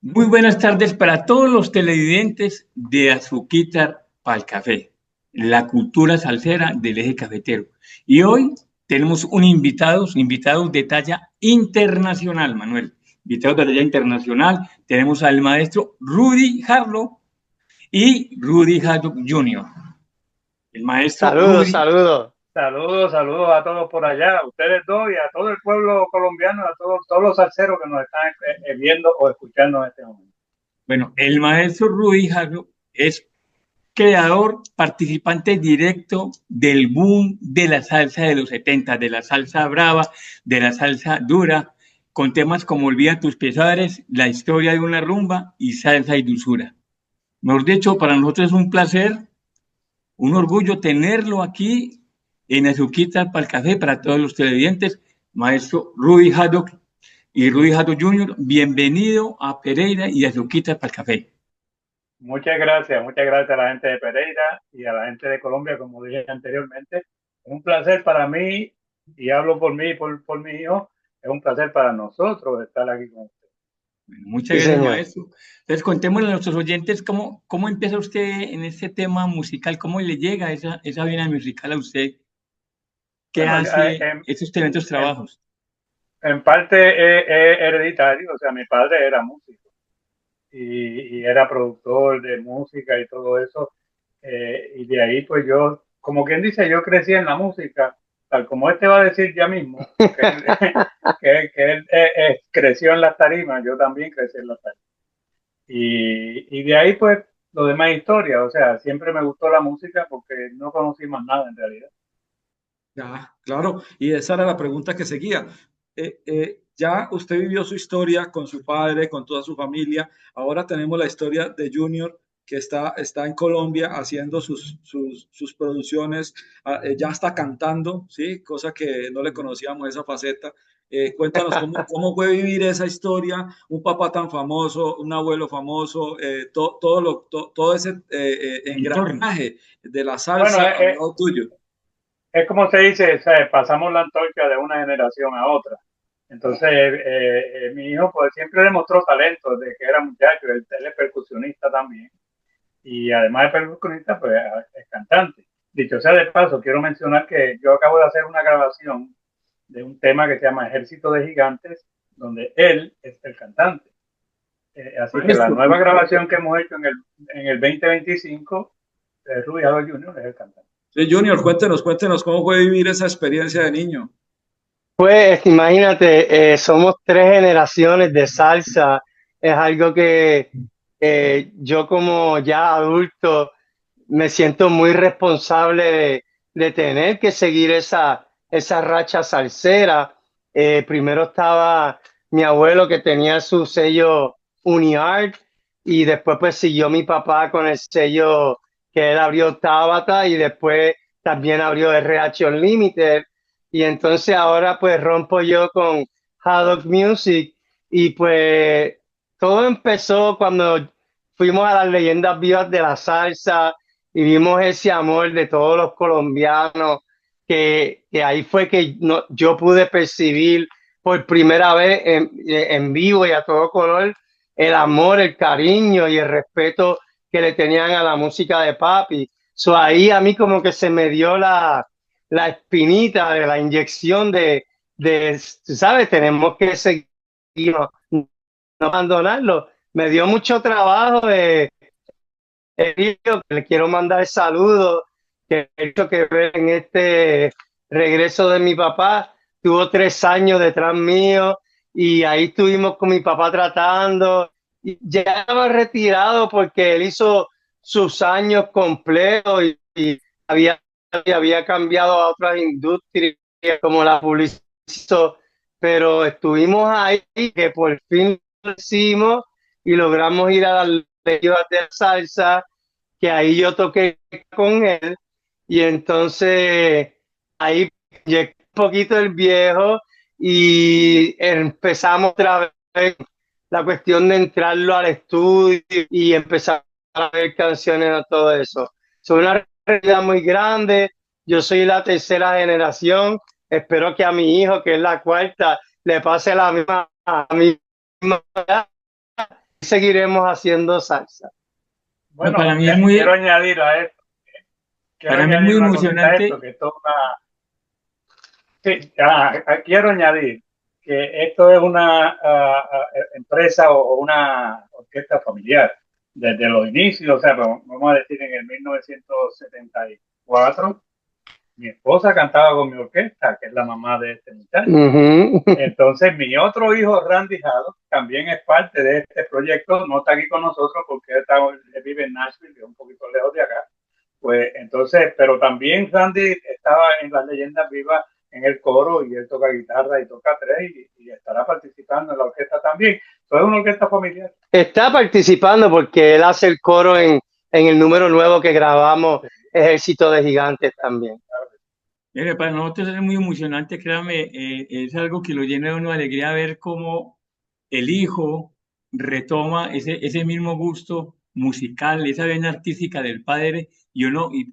Muy buenas tardes para todos los televidentes de Azuquitar para Café, la cultura salsera del eje cafetero. Y hoy tenemos invitados de talla internacional, Manuel. Invitados de talla internacional, tenemos al maestro Rudy Harlow y Rudy Harlow Jr. El maestro Saludos, Rudy. saludos. Saludos, saludos a todos por allá, a ustedes dos y a todo el pueblo colombiano, a todos los salseros que nos están viendo o escuchando en este momento. Bueno, el maestro Rudy Harlow es creador, participante directo del boom de la salsa de los 70, de la salsa brava, de la salsa dura, con temas como Olvida tus pesares, La historia de una rumba y Salsa y dulzura. Mejor dicho, para nosotros es un placer, un orgullo tenerlo aquí en Azuquita para el Café, para todos los televidentes, maestro Rudy Haddock y Rudy Haddock Jr., bienvenido a Pereira y Azuquita para el Café. Muchas gracias a la gente de Pereira y a la gente de Colombia, como dije anteriormente. Es un placer para mí, y hablo por mí y por mi hijo, es un placer para nosotros estar aquí con ustedes. Bueno, muchas Sí, gracias, señor. maestro. Entonces, contémosle a nuestros oyentes cómo empieza usted en este tema musical, cómo le llega esa vena musical a usted, qué Bueno, hace esos tremendos en, trabajos. en parte es hereditario, o sea, mi padre era músico y era productor de música y todo eso. Y de ahí, pues yo, como quien dice, yo crecí en la música, tal como este va a decir ya mismo, que él, que él creció en las tarimas, yo también crecí en las tarimas. Y de ahí, pues, lo demás historia, o sea, siempre me gustó la música porque no conocí más nada en realidad. Ya, claro, y esa era la pregunta que seguía. Ya usted vivió su historia con su padre, con toda su familia. Ahora tenemos la historia de Junior, que está en Colombia haciendo sus producciones. Ya está cantando, ¿sí? Cosa que no le conocíamos esa faceta. Cuéntanos cómo fue vivir esa historia, un papá tan famoso, un abuelo famoso, todo ese Entorno. engranaje de la Bueno, salsa al lado tuyo. es como se dice, o sea, pasamos la antorcha de una generación a otra. Entonces, mi hijo pues siempre demostró talento desde que era muchacho, él es percusionista también. Y además de percusionista, pues es cantante. Dicho sea de paso, quiero mencionar que yo acabo de hacer una grabación de un tema que se llama Ejército de Gigantes, donde él es el cantante. Así que la Maestro, nueva grabación que hemos hecho en el 2025, Rubio Junior es el cantante. sí, Junior, cuéntenos cómo fue vivir esa experiencia de niño. Pues imagínate, somos tres generaciones de salsa. Es algo que yo como ya adulto me siento muy responsable de tener que seguir esa racha salsera. Primero estaba mi abuelo que tenía su sello UniArt y después pues siguió mi papá con el sello que él abrió Tabata y después también abrió RH Unlimited y entonces ahora pues rompo yo con Haddock Music y pues todo empezó cuando fuimos a las leyendas vivas de la salsa y vimos ese amor de todos los colombianos que ahí fue que yo pude percibir por primera vez en vivo y a todo color el amor, el cariño y el respeto que le tenían a la música de papi. So, ahí a mí como que se me dio la espinita de la inyección ¿sabes? Tenemos que seguir, no abandonarlo. Me dio mucho trabajo que le quiero mandar saludos, que he hecho que ver en este regreso de mi papá. Tuvo 3 años detrás mío y ahí estuvimos con mi papá tratando. Y ya estaba retirado porque él hizo sus años completos había, había cambiado a otras industrias como la publicidad, pero estuvimos ahí que por fin lo hicimos y logramos ir a las legios de salsa, que ahí yo toqué con él y entonces ahí llegué un poquito el viejo y empezamos otra vez la cuestión de entrarlo al estudio y empezar a ver canciones a todo eso. Es una realidad muy grande. Yo soy la tercera generación. Espero que a mi hijo, que es la cuarta, le pase la misma a mi seguiremos haciendo salsa. Bueno, para mí es muy, quiero añadir a esto, quiero para mí es muy añadir una cosita a emocionante. esto, que esto es una, sí, quiero añadir que esto es una empresa o una orquesta familiar desde los inicios, o sea, vamos a decir en el 1974, mi esposa cantaba con mi orquesta, que es la mamá de este muchacho. Entonces, mi otro hijo, Randy Haddock, también es parte de este proyecto, no está aquí con nosotros porque él vive en Nashville, que es un poquito lejos de acá. Pues entonces, pero también Randy estaba en las leyendas vivas en el coro y él toca guitarra y toca tres y estará participando en la orquesta también. Eso es una orquesta familiar. Está participando porque él hace el coro en el número nuevo que grabamos, Ejército de Gigantes también. Mire, para nosotros es muy emocionante, créame, es algo que lo llena de una alegría ver cómo el hijo retoma ese mismo gusto musical, esa vena artística del padre, y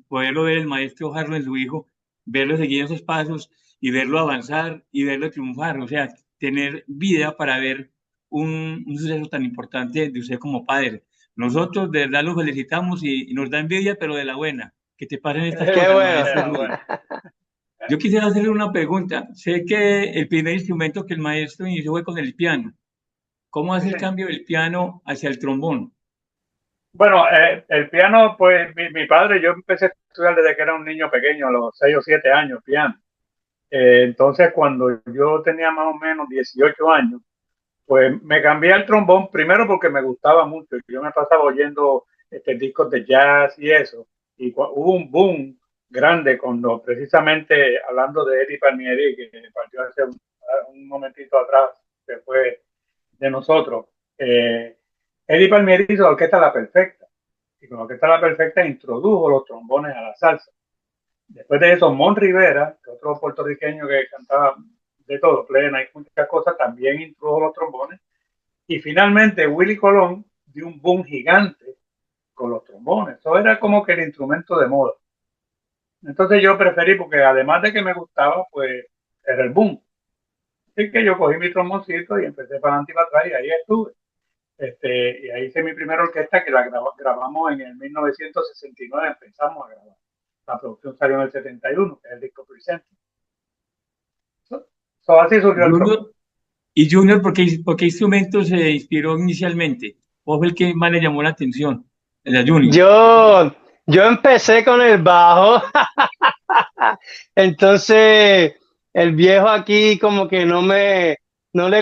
poderlo ver el maestro Harlow en su hijo, verlo seguir esos pasos y verlo avanzar y verlo triunfar, o sea, tener vida para ver un suceso tan importante de usted como padre. Nosotros de verdad lo felicitamos y nos da envidia, pero de la buena, que te pasen estas Qué cosas, bueno. maestro Rudy. Yo quisiera hacerle una pregunta. Sé que el primer instrumento que el maestro inició fue con el piano. ¿Cómo hace el cambio del piano hacia el trombón? Bueno, el piano, pues mi padre, yo empecé a estudiar desde que era un niño pequeño, a los 6 o 7 años, piano. Entonces, cuando yo tenía más o menos 18 años, pues me cambié al trombón, primero porque me gustaba mucho. Yo me pasaba oyendo discos de jazz y eso. Y hubo un boom grande cuando, precisamente hablando de Eddie Palmieri, que partió hace un momentito atrás, que fue de nosotros. Eddie Palmieri hizo la orquesta La Perfecta. Y con la orquesta La Perfecta introdujo los trombones a la salsa. Después de eso, Mon Rivera, que otro puertorriqueño que cantaba de todo, plena y muchas cosas, también introdujo los trombones. Y finalmente, Willy Colón dio un boom gigante con los trombones. Eso era como que el instrumento de moda. Entonces yo preferí, porque además de que me gustaba, pues era el boom. Así que yo cogí mi tromboncito y empecé para adelante y para atrás y ahí estuve. Y ahí hice mi primera orquesta que la grabamos en el 1969, empezamos a grabar. La producción salió en el 71, que es el disco Present. Así surgió el trombón. ¿Y Junior por qué instrumento se inspiró inicialmente? ¿O fue el que más le llamó la atención? El Junior. Yo empecé con el bajo. Entonces, el viejo aquí como que no le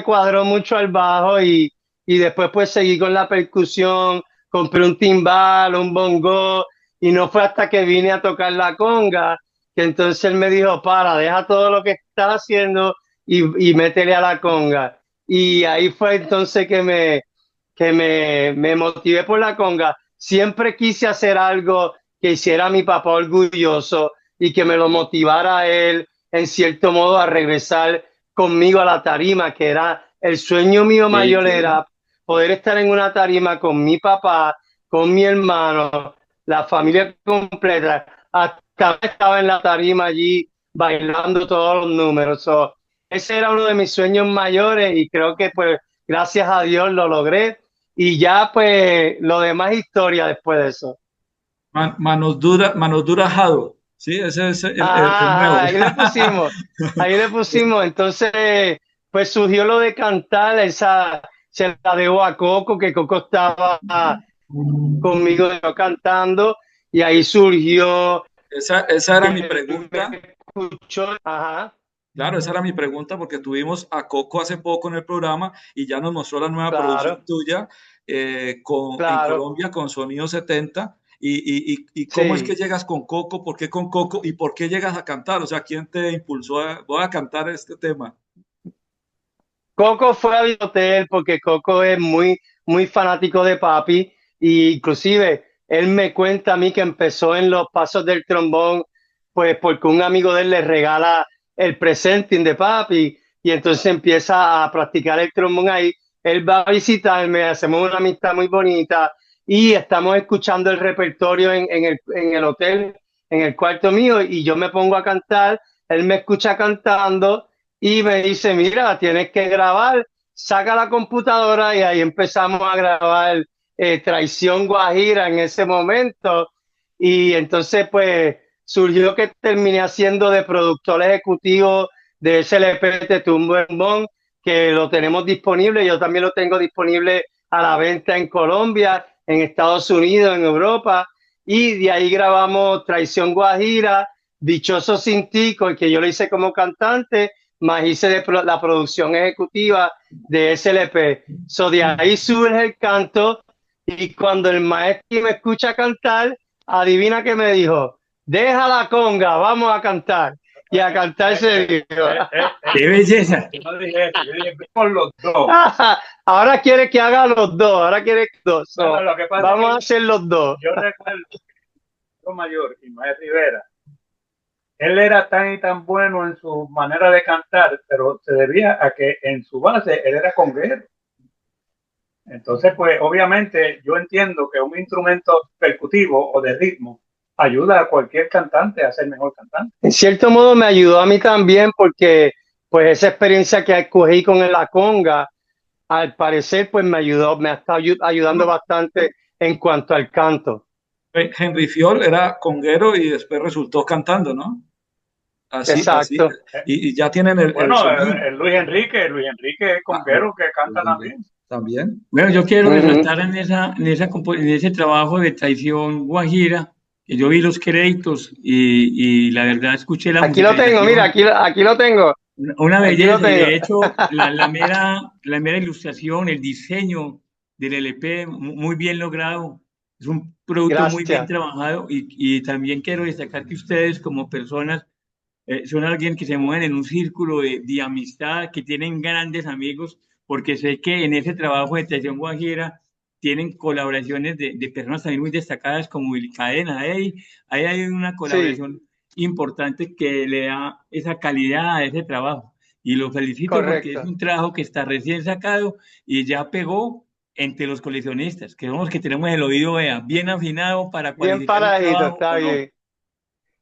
cuadró mucho al bajo y después pues seguí con la percusión, compré un timbal, un bongo y no fue hasta que vine a tocar la conga que entonces él me dijo, deja todo lo que estás haciendo y métele a la conga. Y ahí fue entonces que me motivé por la conga. Siempre quise hacer algo que hiciera a mi papá orgulloso y que me lo motivara a él, en cierto modo, a regresar conmigo a la tarima, que era el sueño mío mayor, era poder estar en una tarima con mi papá, con mi hermano, la familia completa. Hasta estaba en la tarima allí bailando todos los números. Ese era uno de mis sueños mayores y creo que pues gracias a Dios lo logré y ya pues lo demás es historia después de eso. Manos duras Jado. Sí, ese es el nuevo. Ahí le pusimos. Entonces, pues surgió lo de cantar, se la debo a Coco, que Coco estaba conmigo yo cantando, y ahí surgió. Esa era mi pregunta. Ajá. Claro, esa era mi pregunta porque tuvimos a Coco hace poco en el programa y ya nos mostró la nueva producción tuya en Colombia con Sonido 70. ¿Y cómo es que llegas con Coco? ¿Por qué con Coco? ¿Y por qué llegas a cantar? O sea, ¿quién te impulsó a cantar este tema? Coco fue a mi hotel porque Coco es muy fanático de papi e inclusive él me cuenta a mí que empezó en los pasos del trombón pues porque un amigo de él le regala el presenting de papi y entonces empieza a practicar el trombón ahí. Él va a visitarme, hacemos una amistad muy bonita y estamos escuchando el repertorio en el hotel, en el cuarto mío y yo me pongo a cantar, él me escucha cantando y me dice, mira, tienes que grabar, saca la computadora y ahí empezamos a grabar Traición Guajira en ese momento. Y entonces, pues, surgió que terminé haciendo de productor ejecutivo de SLP de Tumbo en Bon, que lo tenemos disponible. Yo también lo tengo disponible a la venta en Colombia, en Estados Unidos, en Europa. Y de ahí grabamos Traición Guajira, Dichoso Sin Ti, que yo lo hice como cantante, más hice la producción ejecutiva de SLP. So de ahí surge el canto y cuando el maestro me escucha cantar, adivina qué me dijo, deja la conga, vamos a cantar. Y a cantar se dio. ¡Qué belleza! Yo no dije eso, yo dije, con los dos. Ahora quiere que haga los dos, ahora quiere que dos. So, Bueno, lo que pasa vamos es a hacer los dos. que yo recuerdo que mayor, Ismael Rivera, él era tan y tan bueno en su manera de cantar, pero se debía a que en su base él era conguero. Entonces, pues obviamente yo entiendo que un instrumento percutivo o de ritmo ayuda a cualquier cantante a ser mejor cantante. En cierto modo me ayudó a mí también porque pues esa experiencia que escogí con la conga, al parecer pues me ayudó, me ha estado ayudando bastante en cuanto al canto. Henry Fiol era conguero y después resultó cantando, ¿no? Así, Exacto. y ya tienen el Bueno, sonido. Luis Enrique es conguero que canta también. También. Bueno, yo quiero Ujú. resaltar en ese trabajo de Traición Guajira, que yo vi los créditos y la verdad escuché la Aquí lo tengo, mira, musicalización. aquí lo tengo. Una Aquí lo belleza, y tengo. de hecho la mera ilustración, el diseño del LP, muy bien logrado. Es un producto muy bien Gracias. trabajado y también quiero destacar que ustedes como personas son alguien que se mueven en un círculo de amistad, que tienen grandes amigos, porque sé que en ese trabajo de Traición Guajira tienen colaboraciones de personas también muy destacadas como Willy Cadena. Ahí hay una Sí, colaboración importante que le da esa calidad a ese trabajo. Y lo felicito porque es correcto. un trabajo que está recién sacado y ya pegó entre los coleccionistas, que somos los que tenemos el oído bien afinado para Bien cualificar un paradito, trabajo está o no. bien.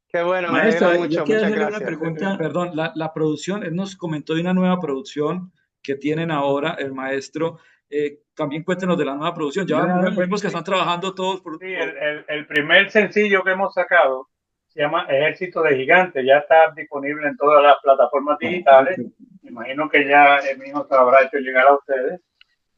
Qué bueno, me Maestro, alegra yo mucho. quiero Muchas hacerle una gracias. pregunta. Perdón, la producción, él nos comentó de una nueva producción que tienen ahora, el maestro. También cuéntenos de la nueva producción. Ya vemos que están trabajando todos Sí, el primer sencillo que hemos sacado se llama Ejército de Gigantes. Ya está disponible en todas las plataformas digitales. Me imagino que ya el mismo se habrá hecho llegar a ustedes.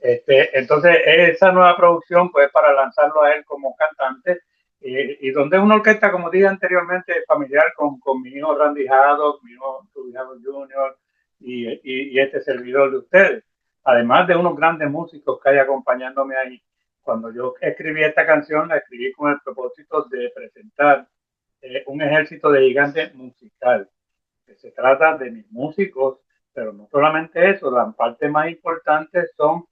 Entonces, esa nueva producción, pues, para lanzarlo a él como cantante, y donde es una orquesta, como dije anteriormente, familiar con mi hijo Randy Haddock, mi hijo Haddock Jr. Y este servidor de ustedes. Además de unos grandes músicos que hay acompañándome ahí. Cuando yo escribí esta canción, la escribí con el propósito de presentar un ejército de gigantes musical. Que se trata de mis músicos, pero no solamente eso, la parte más importante son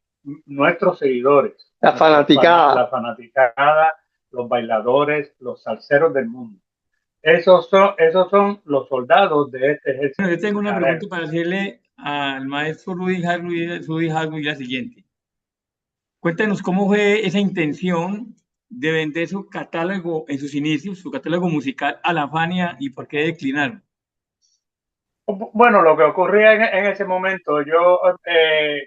nuestros seguidores, La fanaticada. la fanaticada, los bailadores, los salseros del mundo. Esos son los soldados de este ejército. Bueno, yo tengo una pregunta para hacerle al maestro Rudy Harvey la siguiente. Cuéntanos cómo fue esa intención de vender su catálogo en sus inicios, su catálogo musical a la Fania y por qué declinaron. Bueno, lo que ocurría en ese momento, yo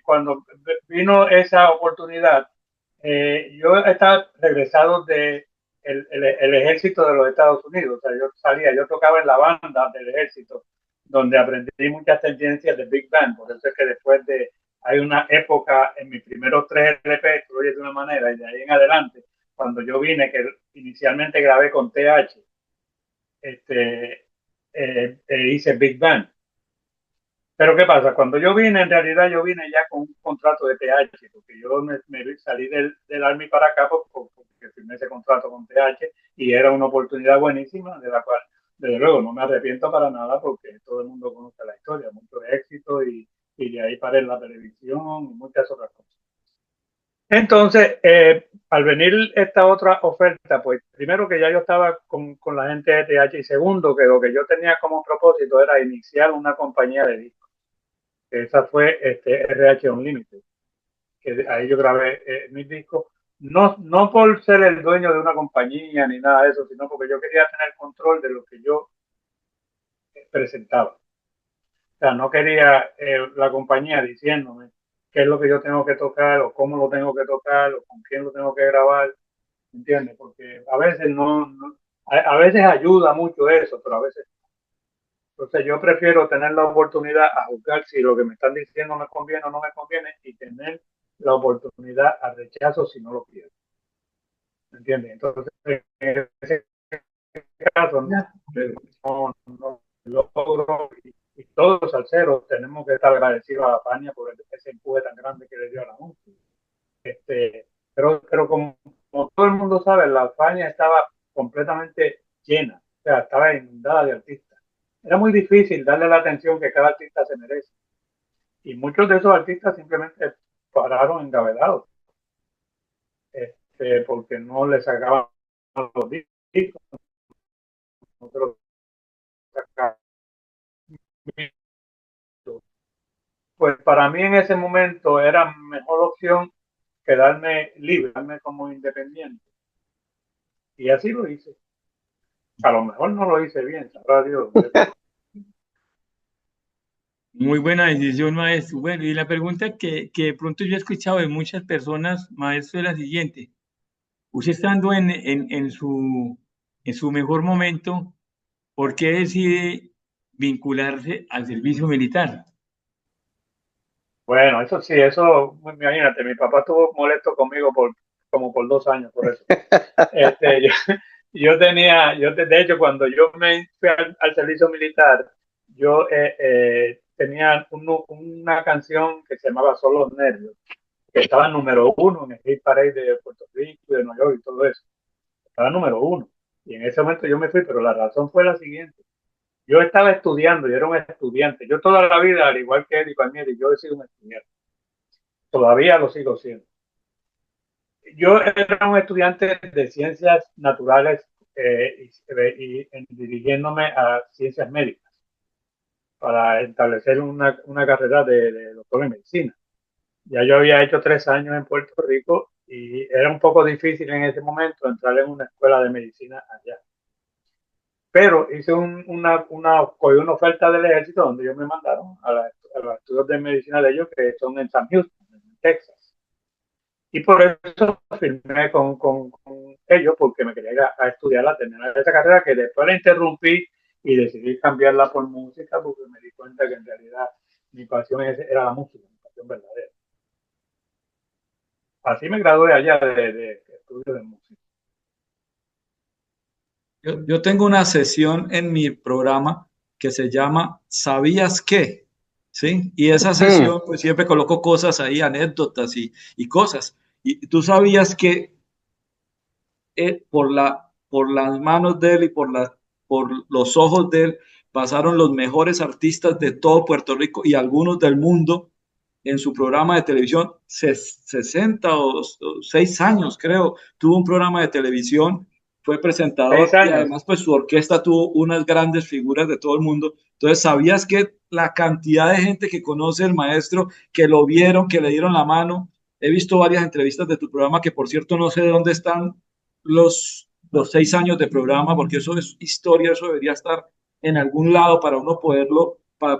cuando vino esa oportunidad, yo estaba regresado de el ejército de los Estados Unidos. O sea, yo tocaba en la banda del ejército, donde aprendí muchas tendencias de Big Band. Por eso es que hay una época en mis primeros 3 LP, que oye de una manera, y de ahí en adelante, cuando yo vine, que inicialmente grabé con TH, hice Big Band. Pero ¿qué pasa? Cuando yo vine, en realidad yo vine ya con un contrato de TH, porque yo me salí del Army para acá porque firmé ese contrato con TH y era una oportunidad buenísima de la cual, desde luego, no me arrepiento para nada porque todo el mundo conoce la historia, mucho éxito y de ahí paré en la televisión y muchas otras cosas. Entonces, al venir esta otra oferta, pues primero que ya yo estaba con la gente de TH y segundo que lo que yo tenía como propósito era iniciar una compañía de discos. Esa fue RH Unlimited, que ahí yo grabé mis discos, no por ser el dueño de una compañía ni nada de eso, sino porque yo quería tener control de lo que yo presentaba. O sea, no quería la compañía diciéndome qué es lo que yo tengo que tocar, o cómo lo tengo que tocar, o con quién lo tengo que grabar, ¿entiendes? Porque a veces a veces ayuda mucho eso, pero a veces. Entonces yo prefiero tener la oportunidad a juzgar si lo que me están diciendo me conviene o no me conviene, y tener la oportunidad a rechazo si no lo quiero. ¿Entiendes? Entonces, en ese caso, no logro, y todos los salseros tenemos que estar agradecidos a la Fania por ese empuje tan grande que le dio a la música. Pero como todo el mundo sabe, la Fania estaba completamente llena, o sea, estaba inundada de artistas. Era muy difícil darle la atención que cada artista se merece. Y muchos de esos artistas simplemente pararon engavedados, porque no les sacaban los discos, no se los sacaban. Pues para mí en ese momento era mejor opción quedarme libre, quedarme como independiente. Y así lo hice. A lo mejor no lo hice bien, sabrá Dios. Muy buena decisión, maestro. Bueno, y la pregunta que de pronto yo he escuchado de muchas personas, maestro, es la siguiente. Usted estando en su mejor momento, ¿por qué decide vincularse al servicio militar? Bueno, eso sí, eso, imagínate, mi papá estuvo molesto conmigo como por 2 años por eso. Este, yo, de hecho, cuando yo me fui al servicio militar, yo tenía una canción que se llamaba Solo los Nervios, que estaba número 1 en el hit parade de Puerto Rico y de Nueva York y todo eso. Estaba número 1. Y en ese momento yo me fui, pero la razón fue la siguiente. Yo estaba estudiando, yo era un estudiante. Yo toda la vida, al igual que él y Palmieri, yo he sido un estudiante. Todavía lo sigo siendo. Yo era un estudiante de ciencias naturales, y dirigiéndome a ciencias médicas para establecer una carrera de doctor en medicina. Ya yo había hecho 3 años en Puerto Rico y era un poco difícil en ese momento entrar en una escuela de medicina allá. Pero hice cogí una oferta del ejército donde ellos me mandaron a los estudios de medicina de ellos, que son en San Houston, en Texas. Y por eso firmé con ellos, porque me quería ir a estudiar, a terminar esa carrera, que después la interrumpí y decidí cambiarla por música, porque me di cuenta que en realidad mi pasión era la música, mi pasión verdadera. Así me gradué allá de estudio de música. Yo tengo una sesión en mi programa que se llama ¿Sabías qué? ¿Sí? Y esa sesión, pues siempre coloco cosas ahí, anécdotas y cosas. Y tú sabías que por las manos de él y por los ojos de él pasaron los mejores artistas de todo Puerto Rico y algunos del mundo en su programa de televisión, 60 o 6 años creo, tuvo un programa de televisión, fue presentador 6 y años. además pues su orquesta tuvo unas grandes figuras de todo el mundo. Entonces, ¿sabías que la cantidad de gente que conoce al maestro, que lo vieron, que le dieron la mano? He visto varias entrevistas de tu programa que por cierto no sé de dónde están los 6 años de programa, porque eso es historia, eso debería estar en algún lado para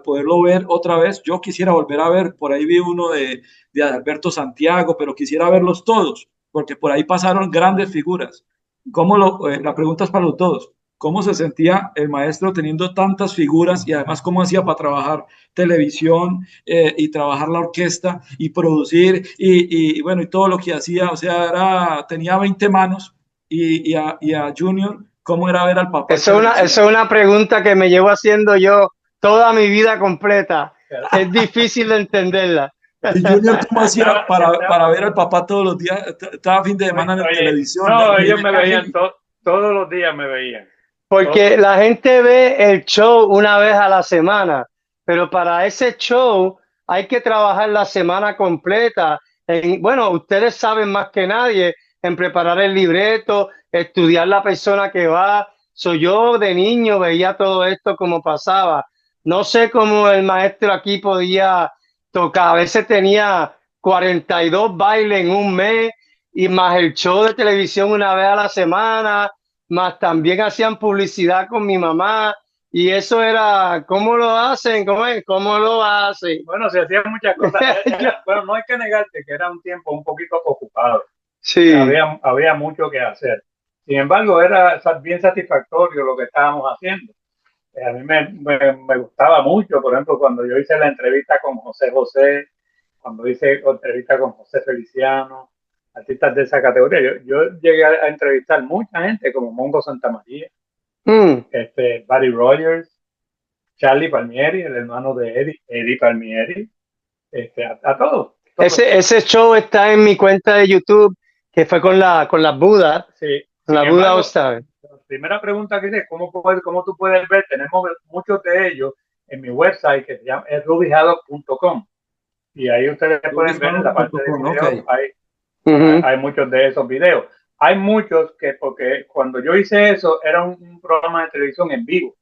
poderlo ver otra vez. Yo quisiera volver a ver, por ahí vi uno de Alberto Santiago, pero quisiera verlos todos, porque por ahí pasaron grandes figuras. La pregunta es para los todos. ¿Cómo se sentía el maestro teniendo tantas figuras y además cómo hacía para trabajar televisión y trabajar la orquesta y producir y bueno, y todo lo que hacía? O sea, tenía 20 manos y a Junior, ¿cómo era ver al papá? Eso es una pregunta que me llevo haciendo yo toda mi vida completa. Es difícil de entenderla. ¿Y Junior cómo hacía para ver al papá todos los días, cada fin de semana en televisión? No, ellos me veían todos los días, me veían. Porque la gente ve el show una vez a la semana, pero para ese show hay que trabajar la semana completa. Bueno, ustedes saben más que nadie en preparar el libreto, estudiar la persona que va. Yo de niño veía todo esto como pasaba. No sé cómo el maestro aquí podía tocar. A veces tenía 42 bailes en un mes y más el show de televisión una vez a la semana, más también hacían publicidad con mi mamá Y eso era, ¿cómo lo hacen? ¿Cómo es? ¿Cómo lo hacen? Bueno, se hacían muchas cosas. Bueno, no hay que negarte que era un tiempo un poquito ocupado. Sí. Había mucho que hacer. Sin embargo, era bien satisfactorio lo que estábamos haciendo. A mí me gustaba mucho, por ejemplo, cuando yo hice la entrevista con José José, cuando hice entrevista con José Feliciano, artistas de esa categoría. Yo llegué a entrevistar mucha gente como Mongo Santamaría, Mm. Buddy Rogers, Charlie Palmieri, el hermano de Eddie Palmieri, a todos. Ese show está en mi cuenta de YouTube, que fue con las Buda, Sí. con la Sin Buda All embargo, Star. la primera pregunta que hice, ¿cómo tú puedes ver? Tenemos muchos de ellos en mi website que se llama rubyhaddock.com y ahí ustedes pueden ver en la parte de Rubyhaddock.com, ok. videos, Ujú. hay muchos de esos videos. Hay muchos porque cuando yo hice eso era un programa de televisión en vivo.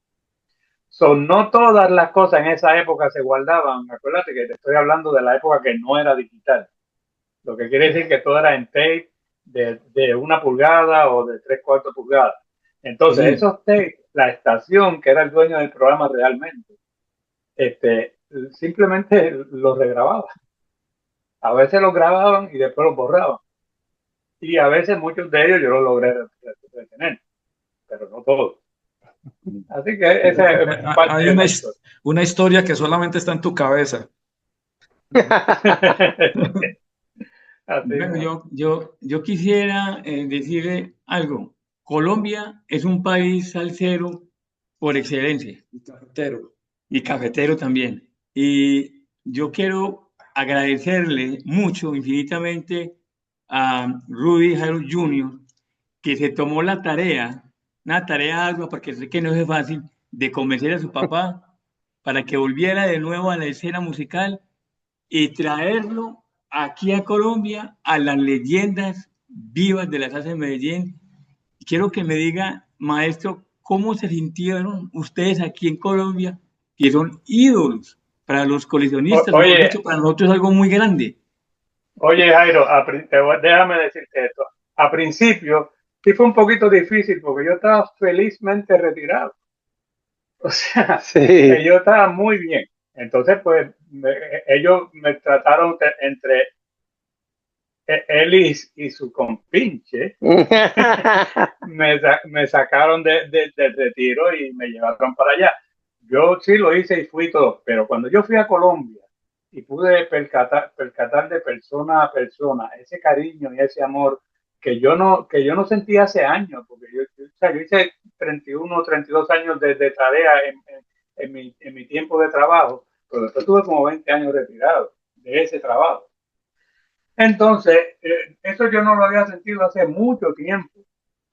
No todas las cosas en esa época se guardaban. Acuérdate que te estoy hablando de la época que no era digital. Lo que quiere decir que todo era en tape de 1 pulgada o de 3/4 pulgadas. Entonces, Sí. esos tapes, la estación, que era el dueño del programa realmente, simplemente los regrababa. A veces los grababan y después los borraban. Y a veces muchos de ellos yo los logré retener, pero no todos. Así que esa es parte Hay de la historia. una historia que solamente está en tu cabeza. Así Bueno, mismo. yo quisiera decirle algo. Colombia es un país salsero por excelencia El cafetero. y cafetero también. Y yo quiero agradecerle mucho, infinitamente, a Rudy Jairo Jr., que se tomó la tarea, una tarea ardua, porque sé que no es fácil, de convencer a su papá para que volviera de nuevo a la escena musical y traerlo aquí a Colombia a las leyendas vivas de la salsa de Medellín. Quiero que me diga, maestro, cómo se sintieron ustedes aquí en Colombia, que son ídolos para los coleccionistas, mejor Oye, dicho, para nosotros es algo muy grande. Oye, Jairo, déjame decirte esto. A principio sí fue un poquito difícil porque yo estaba felizmente retirado. O sea, Sí. yo estaba muy bien. Entonces, pues, ellos me trataron entre él y su compinche, me sacaron del retiro y me llevaron para allá. Yo sí lo hice y fui todo, pero cuando yo fui a Colombia y pude percatar de persona a persona ese cariño y ese amor que yo no sentía hace años, porque o sea, yo hice 31 o 32 años de tarea en mi tiempo de trabajo, pero después tuve como 20 años retirado de ese trabajo. Entonces, eso yo no lo había sentido hace mucho tiempo.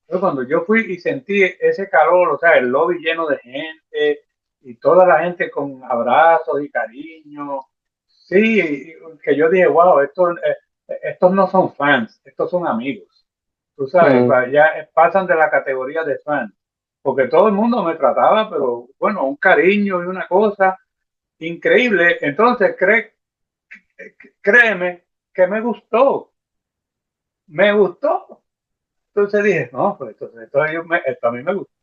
Entonces, cuando yo fui y sentí ese calor, o sea, el lobby lleno de gente y toda la gente con abrazos y cariño, sí, que yo dije, wow, estos no son fans, estos son amigos. Tú sabes, Mm. ya pasan de la categoría de fans, porque todo el mundo me trataba, pero bueno, un cariño y una cosa increíble. Entonces, créeme que me gustó. Entonces dije, no, pues esto a mí me gusta.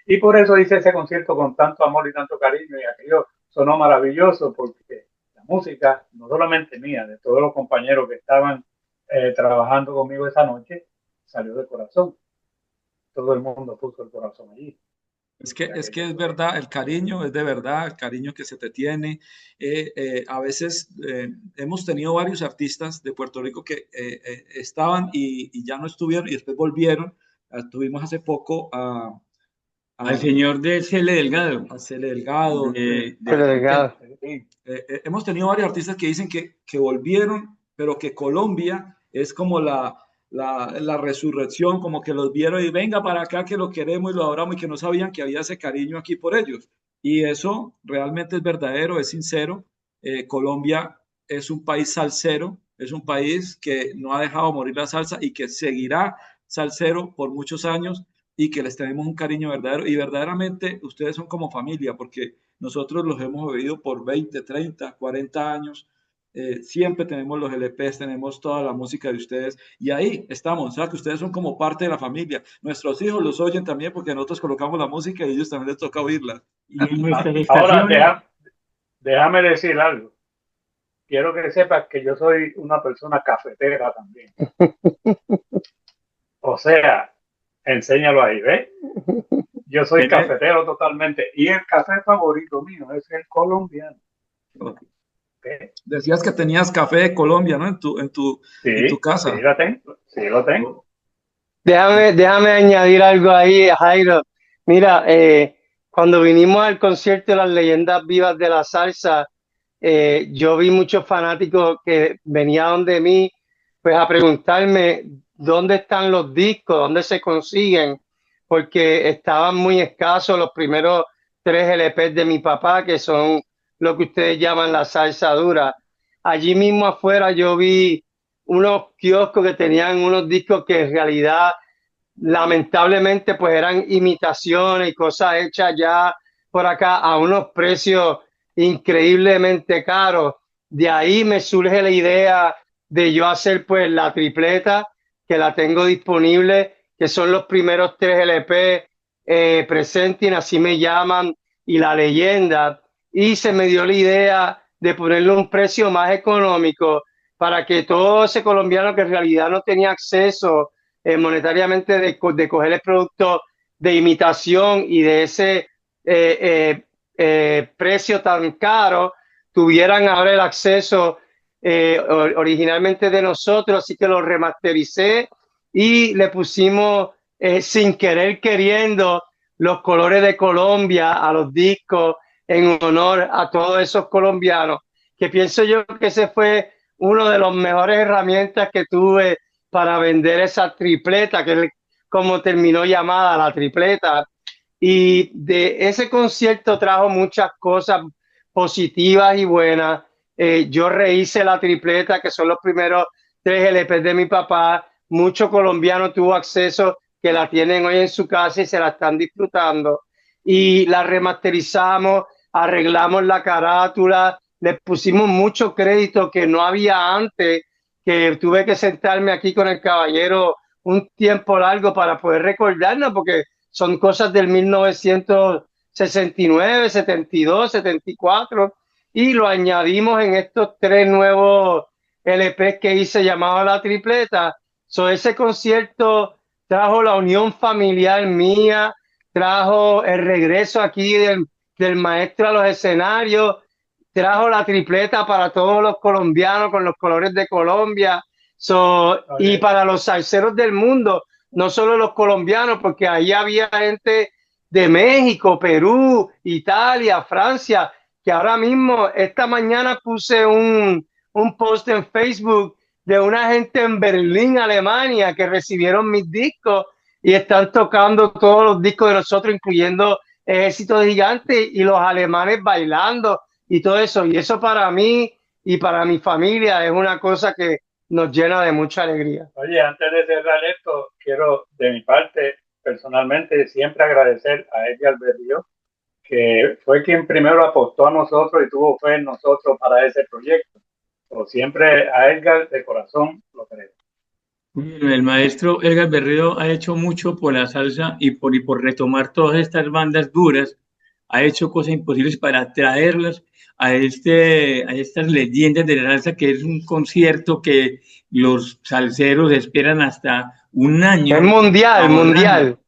Y por eso hice ese concierto con tanto amor y tanto cariño y aquello sonó maravilloso porque la música, no solamente mía, de todos los compañeros que estaban trabajando conmigo esa noche, salió de corazón. Todo el mundo puso el corazón allí. Y Es que aquello es fue, verdad, el cariño es de verdad, el cariño que se te tiene. A veces hemos tenido varios artistas de Puerto Rico que estaban y ya no estuvieron y después volvieron. Tuvimos hace poco Al a, señor de Cele Delgado, a Cele Delgado. Pero delgado. Hemos tenido varios artistas que dicen que volvieron, pero que Colombia es como la resurrección, como que los vieron y venga para acá que lo queremos y lo adoramos y que no sabían que había ese cariño aquí por ellos. Y eso realmente es verdadero, es sincero. Colombia es un país salsero, es un país que no ha dejado morir la salsa y que seguirá salsero por muchos años y que les tenemos un cariño verdadero. Y verdaderamente ustedes son como familia, porque nosotros los hemos vivido por 20, 30, 40 años. siempre tenemos los LPs, tenemos toda la música de ustedes y ahí estamos, o sea que ustedes son como parte de la familia. Nuestros hijos los oyen también porque nosotros colocamos la música y a ellos también les toca oírla. Y en nuestras Ahora, estaciones, déjame decir algo. Quiero que sepas que yo soy una persona cafetera también. O sea, enséñalo ahí, ¿ves? Yo soy ¿verdad? cafetero totalmente. Y el café favorito mío es el colombiano. Ok. ¿Ok? Decías que tenías café de Colombia, ¿no? En tu Sí, casa. sí lo tengo. Sí lo tengo. Déjame añadir algo ahí, Jairo. Mira, cuando vinimos al concierto de las leyendas vivas de la salsa, yo vi muchos fanáticos que venían donde mí, pues a preguntarme dónde están los discos, dónde se consiguen, porque estaban muy escasos los primeros 3 LPs de mi papá, que son lo que ustedes llaman la salsa dura. Allí mismo afuera yo vi unos kioscos que tenían unos discos que en realidad lamentablemente pues eran imitaciones y cosas hechas ya por acá a unos precios increíblemente caros. De ahí me surge la idea de yo hacer pues la tripleta, que la tengo disponible, que son los primeros 3 LP, Presenting, así me llaman, y La Leyenda. Y se me dio la idea de ponerle un precio más económico para que todo ese colombiano que en realidad no tenía acceso monetariamente de coger el producto de imitación y de ese precio tan caro, tuvieran ahora el acceso originalmente de nosotros, así que lo remastericé y le pusimos sin querer queriendo los colores de Colombia a los discos en honor a todos esos colombianos, que pienso yo que ese fue uno de los mejores herramientas que tuve para vender esa tripleta, que es como terminó llamada la tripleta. Y de ese concierto trajo muchas cosas positivas y buenas. Yo rehice la tripleta, que son los primeros 3 LP de mi papá. Mucho colombiano tuvo acceso, que la tienen hoy en su casa y se la están disfrutando. Y la remasterizamos, arreglamos la carátula, le pusimos mucho crédito que no había antes, que tuve que sentarme aquí con el caballero un tiempo largo para poder recordarnos, porque son cosas del 1969, 72, 74, y lo añadimos en estos 3 nuevos LPs que hice llamado La Tripleta. Ese concierto trajo la unión familiar mía, trajo el regreso aquí del maestro a los escenarios, trajo la tripleta para todos los colombianos con los colores de Colombia. Y para los salseros del mundo, no solo los colombianos, porque ahí había gente de México, Perú, Italia, Francia, que ahora mismo, esta mañana puse un post en Facebook de una gente en Berlín, Alemania, que recibieron mis discos y están tocando todos los discos de nosotros, incluyendo Ejército de Gigantes, y los alemanes bailando y todo eso. Y eso para mí y para mi familia es una cosa que nos llena de mucha alegría. Oye, antes de cerrar esto, quiero de mi parte, personalmente, siempre agradecer a Edgar Berrío, que fue quien primero apostó a nosotros y tuvo fe en nosotros para ese proyecto. O siempre a Edgar de corazón lo creo. el maestro Edgar Berrío ha hecho mucho por la salsa y por retomar todas estas bandas duras. Ha hecho cosas imposibles para traerlas a estas leyendas de la salsa, que es un concierto que los salseros esperan hasta un año. Es mundial, ahorrando. mundial.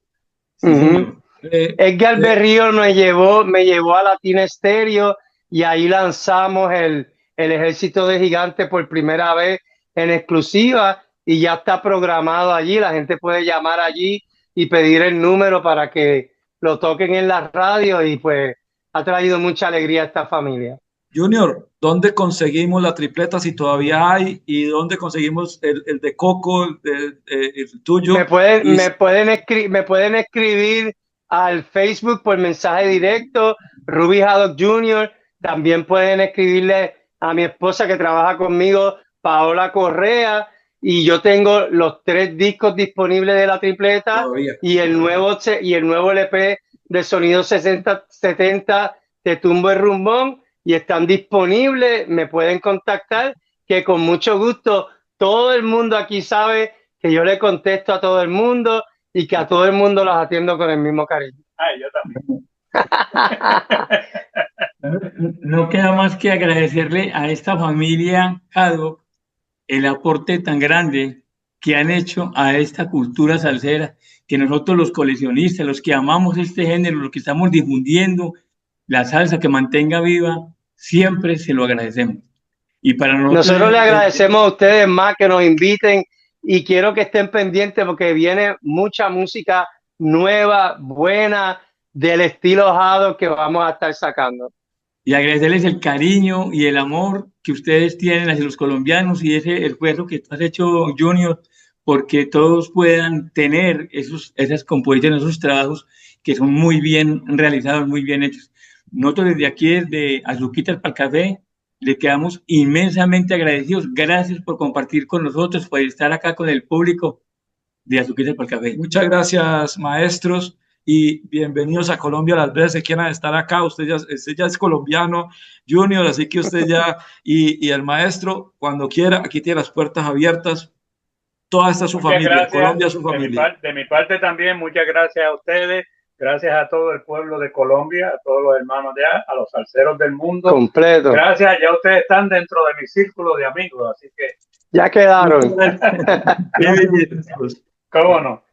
Sí, señor. Edgar Berrío me llevó a Latina Stereo y ahí lanzamos el Ejército de Gigantes por primera vez en exclusiva y ya está programado allí. La gente puede llamar allí y pedir el número para que lo toquen en la radio y pues ha traído mucha alegría a esta familia. Junior, ¿dónde conseguimos la tripleta si todavía hay? ¿Y dónde conseguimos el de Coco, el tuyo? Me pueden escribir al Facebook por mensaje directo, Ruby Haddock Jr. También pueden escribirle a mi esposa que trabaja conmigo, Paola Correa, y yo tengo los 3 discos disponibles de la tripleta Todavía. y el nuevo LP de Sonido 60-70 de Tumbo el Rumbón, y están disponibles. Me pueden contactar que con mucho gusto todo el mundo aquí sabe que yo le contesto a todo el mundo y que a todo el mundo los atiendo con el mismo cariño. Ay, yo también. No queda más que agradecerle a esta familia Haddock el aporte tan grande que han hecho a esta cultura salsera, que nosotros los coleccionistas, los que amamos este género, los que estamos difundiendo la salsa que mantenga viva, siempre se lo agradecemos. Y para Nosotros le agradecemos a ustedes más que nos inviten y quiero que estén pendientes porque viene mucha música nueva, buena, del estilo Haddock que vamos a estar sacando. Y agradecerles el cariño y el amor que ustedes tienen hacia los colombianos y ese esfuerzo que tú has hecho, Junior, porque todos puedan tener esas composiciones, esos trabajos que son muy bien realizados, muy bien hechos. Nosotros desde aquí, desde Azuquitas para el Café, le quedamos inmensamente agradecidos. Gracias por compartir con nosotros, por estar acá con el público de Azuquitas para el Café. Muchas gracias, maestros, y bienvenidos a Colombia las veces que quieran estar acá. Usted ya es colombiano, Junior, así que usted ya, y el maestro, cuando quiera, aquí tiene las puertas abiertas. Toda esta es su Muchas familia, gracias. Colombia es su familia. De mi parte también, muchas gracias a ustedes, gracias a todo el pueblo de Colombia, a todos los hermanos de allá, a los salseros del mundo. Completo. Gracias, ya ustedes están dentro de mi círculo de amigos, así que... Ya quedaron. ¿Cómo no?